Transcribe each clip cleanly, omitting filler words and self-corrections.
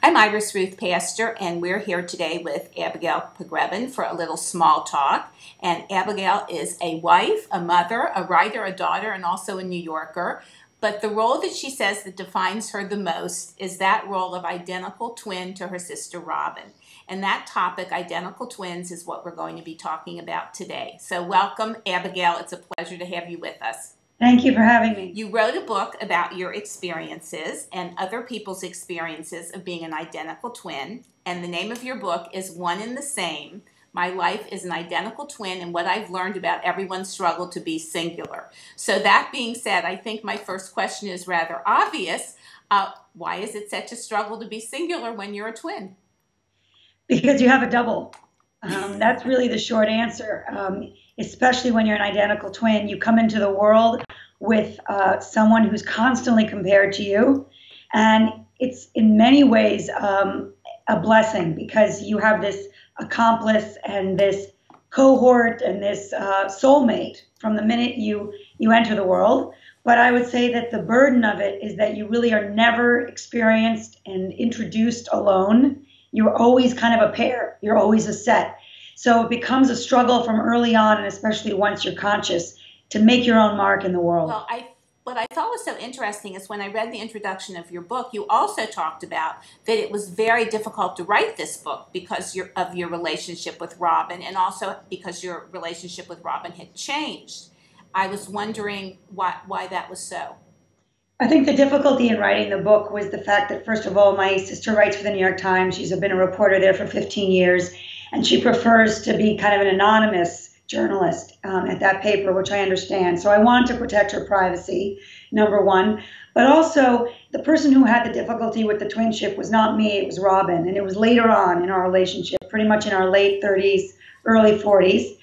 I'm Iris Ruth Pastor, and we're here today with Abigail Pogrebin for a little small talk. And Abigail is a wife, a mother, a writer, a daughter, and also a New Yorker. But the role that she says that defines her the most is that role of identical twin to her sister Robin. And that topic, identical twins, is what we're going to be talking about today. So welcome, Abigail. It's a pleasure to have you with us. Thank you for having me. You wrote a book about your experiences and other people's experiences of being an identical twin. And the name of your book is One and the Same. My life is an identical twin and what I've learned about everyone's struggle to be singular. So that being said, I think my first question is rather obvious. Why is it such a struggle to be singular when you're a twin? Because you have a double. That's really the short answer. Especially when you're an identical twin, you come into the world with someone who's constantly compared to you. And it's in many ways a blessing because you have this accomplice and this cohort and this soulmate from the minute you enter the world. But I would say that the burden of it is that you really are never experienced and introduced alone. You're always kind of a pair. You're always a set. So it becomes a struggle from early on, and especially once you're conscious, to make your own mark in the world. Well, what I thought was so interesting is when I read the introduction of your book, you also talked about that it was very difficult to write this book because of your relationship with Robin, and also because your relationship with Robin had changed. I was wondering why that was so. I think the difficulty in writing the book was the fact that, first of all, my sister writes for the New York Times. She's been a reporter there for 15 years. And she prefers to be kind of an anonymous journalist at that paper, which I understand. So I wanted to protect her privacy, number one. But also, the person who had the difficulty with the twinship was not me, it was Robin. And it was later on in our relationship, pretty much in our late 30s, early 40s.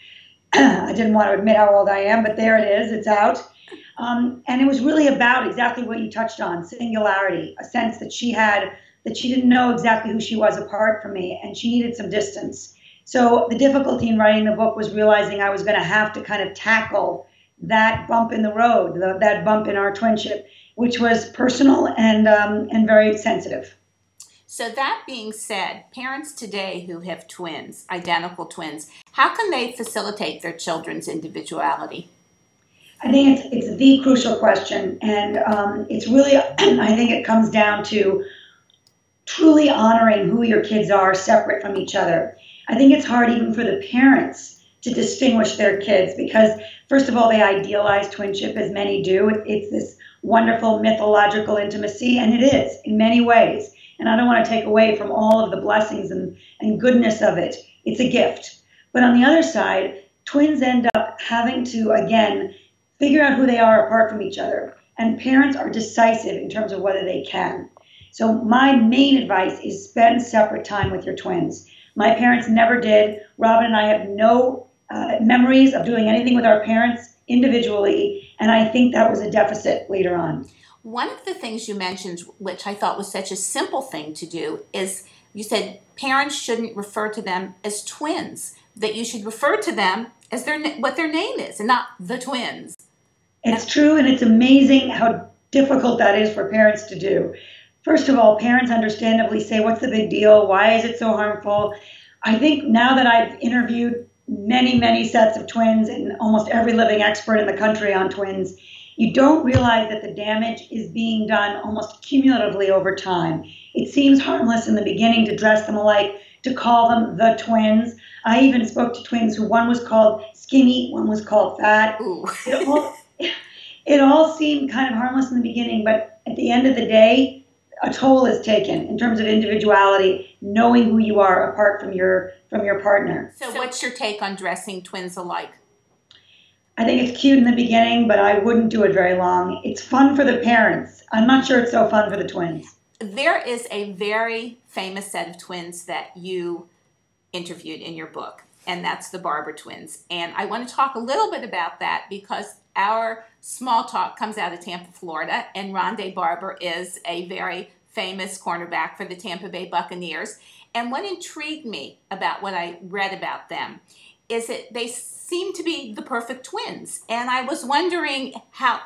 I didn't want to admit how old I am, but there it is, it's out. And it was really about exactly what you touched on, singularity, a sense that she had, that she didn't know exactly who she was apart from me, and she needed some distance. So the difficulty in writing the book was realizing I was going to have to kind of tackle that bump in the road, that bump in our twinship, which was personal and very sensitive. So that being said, parents today who have twins, identical twins, how can they facilitate their children's individuality? I think it's the crucial question, and it's really, I think it comes down to truly honoring who your kids are separate from each other. I think it's hard even for the parents to distinguish their kids because, first of all, they idealize twinship as many do. It's this wonderful mythological intimacy, and it is in many ways. And I don't want to take away from all of the blessings and goodness of it. It's a gift. But on the other side, twins end up having to, again, figure out who they are apart from each other. And parents are decisive in terms of whether they can. So my main advice is spend separate time with your twins. My parents never did. Robin and I have no memories of doing anything with our parents individually, and I think that was a deficit later on. One of the things you mentioned, which I thought was such a simple thing to do, is you said parents shouldn't refer to them as twins, that you should refer to them as what their name is, and not the twins. It's true, and it's amazing how difficult that is for parents to do. First of all, parents understandably say, what's the big deal? Why is it so harmful? I think now that I've interviewed many, many sets of twins and almost every living expert in the country on twins, you don't realize that the damage is being done almost cumulatively over time. It seems harmless in the beginning to dress them alike, to call them the twins. I even spoke to twins who one was called skinny, one was called fat. It all seemed kind of harmless in the beginning, but at the end of the day, a toll is taken in terms of individuality, knowing who you are apart from your partner. So what's your take on dressing twins alike? I think it's cute in the beginning, but I wouldn't do it very long. It's fun for the parents. I'm not sure it's so fun for the twins. There is a very famous set of twins that you interviewed in your book, and that's the Barber twins. And I want to talk a little bit about that because our small talk comes out of Tampa, Florida, and Rondé Barber is a very famous cornerback for the Tampa Bay Buccaneers. And what intrigued me about what I read about them is that they seem to be the perfect twins. And I was wondering how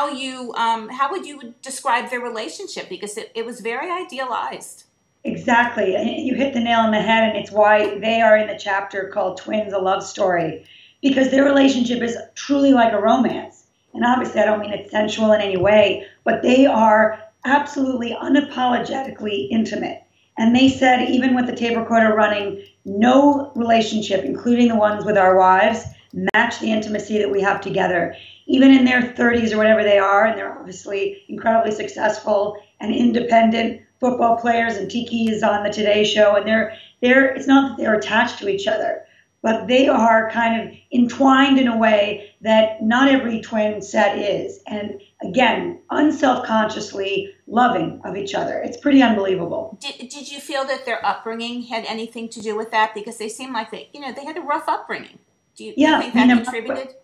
would you describe their relationship, because it was very idealized. Exactly. And you hit the nail on the head, and it's why they are in the chapter called Twins, a Love Story, because their relationship is truly like a romance. And obviously, I don't mean it's sensual in any way, but they are absolutely unapologetically intimate. And they said, even with the tape recorder running, no relationship, including the ones with our wives, match the intimacy that we have together. Even in their 30s or whatever they are, and they're obviously incredibly successful and independent football players, and Tiki is on the Today Show, and they're it's not that they're attached to each other, but they are kind of entwined in a way that not every twin set is. And again, unselfconsciously loving of each other. It's pretty unbelievable. Did you feel that their upbringing had anything to do with that? Because they seem like they had a rough upbringing. Do you think that contributed?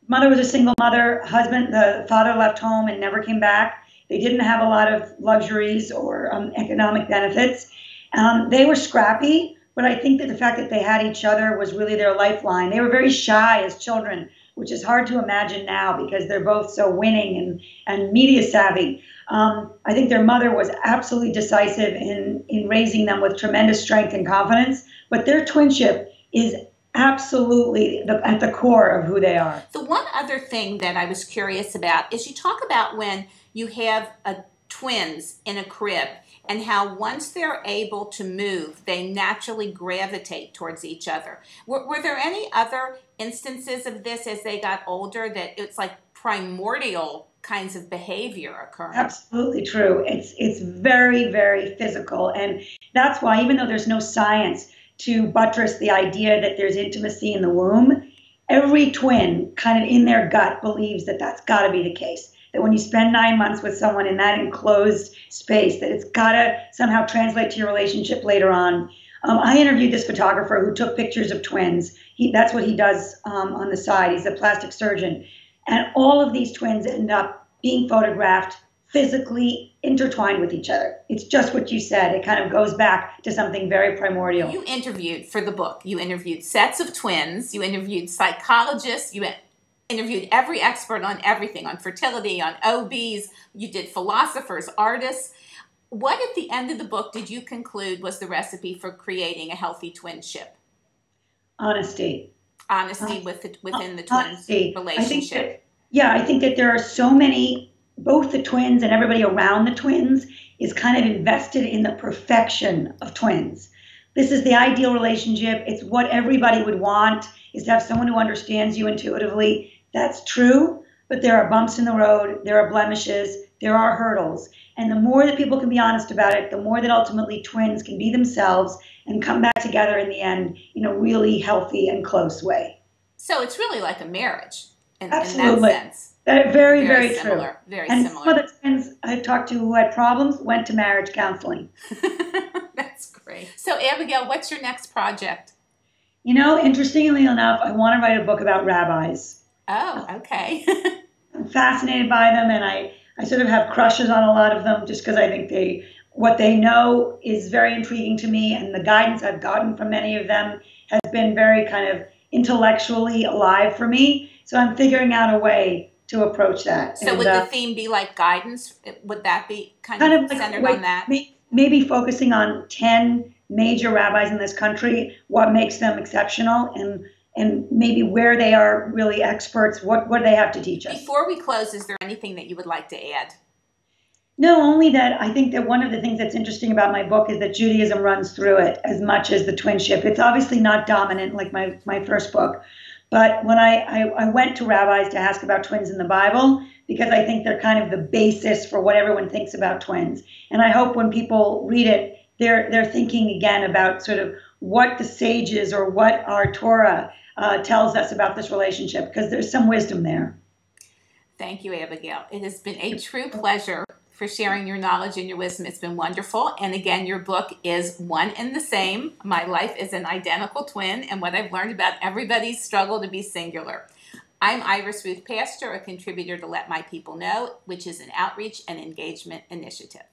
Mother was a single mother. The father left home and never came back. They didn't have a lot of luxuries or economic benefits. They were scrappy, but I think that the fact that they had each other was really their lifeline. They were very shy as children, which is hard to imagine now because they're both so winning and media savvy. I think their mother was absolutely decisive in raising them with tremendous strength and confidence, but their twinship is absolutely at the core of who they are. The one other thing that I was curious about is you talk about when you have twins in a crib and how once they're able to move, they naturally gravitate towards each other. Were there any other instances of this as they got older that it's like primordial kinds of behavior occurring? Absolutely true. It's very, very physical. And that's why, even though there's no science to buttress the idea that there's intimacy in the womb, every twin kind of in their gut believes that that's got to be the case. That when you spend 9 months with someone in that enclosed space, that it's got to somehow translate to your relationship later on. I interviewed this photographer who took pictures of twins. That's what he does on the side. He's a plastic surgeon. And all of these twins end up being photographed physically intertwined with each other. It's just what you said. It kind of goes back to something very primordial. You interviewed, for the book, you interviewed sets of twins, you interviewed psychologists, you interviewed every expert on everything, on fertility, on OBs, you did philosophers, artists. What at the end of the book did you conclude was the recipe for creating a healthy twinship? Honesty. Honesty within the twins' relationship. I think that there are so many, both the twins and everybody around the twins is kind of invested in the perfection of twins. This is the ideal relationship. It's what everybody would want, is to have someone who understands you intuitively. That's true, but there are bumps in the road, there are blemishes, there are hurdles. And the more that people can be honest about it, the more that ultimately twins can be themselves and come back together in the end in a really healthy and close way. So it's really like a marriage in that sense. Very, very true. Very and similar. Some of the twins I talked to who had problems went to marriage counseling. That's great. So Abigail, what's your next project? Interestingly enough, I want to write a book about rabbis. Oh, okay. I'm fascinated by them, and I sort of have crushes on a lot of them just because I think what they know is very intriguing to me, and the guidance I've gotten from many of them has been very kind of intellectually alive for me. So I'm figuring out a way to approach that. So would the theme be like guidance? Would that be kind of centered on that? Maybe focusing on 10 major rabbis in this country, what makes them exceptional, and maybe where they are really experts, what do they have to teach us? Before we close, is there anything that you would like to add? No, only that I think that one of the things that's interesting about my book is that Judaism runs through it as much as the twinship. It's obviously not dominant like my first book, but when I went to rabbis to ask about twins in the Bible, because I think they're kind of the basis for what everyone thinks about twins. And I hope when people read it, they're thinking again about sort of what the sages or what our Torah tells us about this relationship, because there's some wisdom there. Thank you, Abigail. It has been a true pleasure for sharing your knowledge and your wisdom. It's been wonderful. And again, your book is one and the same. My life is an identical twin, and what I've learned about everybody's struggle to be singular. I'm Iris Ruth Pastor, a contributor to Let My People Know, which is an outreach and engagement initiative.